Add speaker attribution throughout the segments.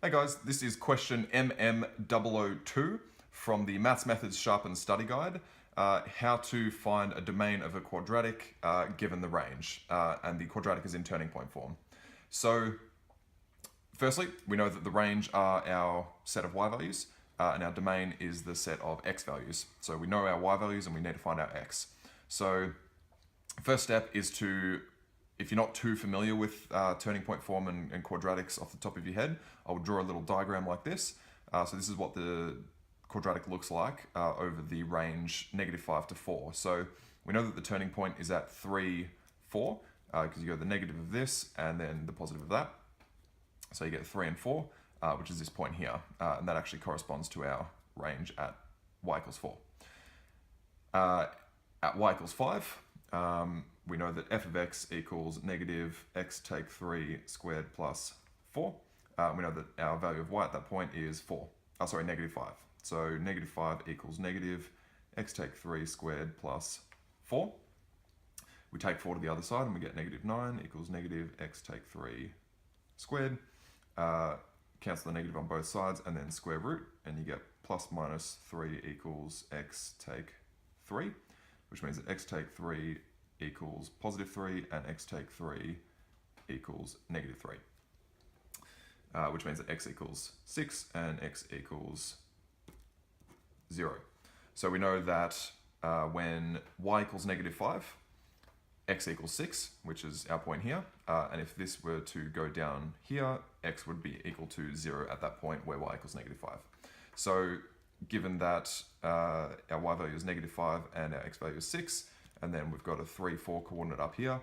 Speaker 1: Hey guys, this is question MM002 from the Maths Methods Sharpened Study Guide. How to find a domain of a quadratic given the range, and the quadratic is in turning point form. So firstly, we know that the range are our set of y values, and our domain is the set of x values. So we know our y values and we need to find our x. So first step is to, if you're not too familiar with turning point form and quadratics off the top of your head, I will draw a little diagram like this. So this is what the quadratic looks like over the range -5 to 4. So we know that the turning point is at 3, 4, because you go the negative of this and then the positive of that. So you get 3 and 4, which is this point here. And that actually corresponds to our range at y equals 4. At y equals 5, we know that f of x equals negative x take 3 squared plus 4. We know that our value of y at that point is -5. So -5 equals negative x take 3 squared plus 4. We take 4 to the other side and we get -9 equals negative x take 3 squared. Cancel the negative on both sides and then square root, and you get plus minus 3 equals x take 3, which means that x take 3 equals +3 and x take 3 equals -3, which means that x equals 6 and x equals 0. So we know that when y equals -5, x equals 6, which is our point here, and if this were to go down here, x would be equal to 0 at that point where y equals -5. So given that our y value is -5 and our x value is 6, and then we've got a 3, 4 coordinate up here,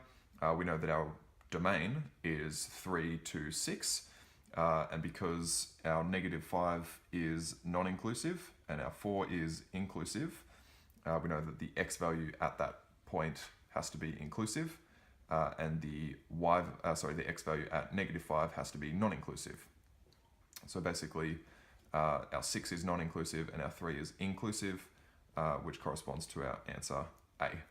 Speaker 1: we know that our domain is 3 to 6, and because our -5 is non-inclusive and our 4 is inclusive, we know that the x value at that point has to be inclusive, and the x value at -5 has to be non-inclusive. So basically, our 6 is non-inclusive and our 3 is inclusive, which corresponds to our answer A.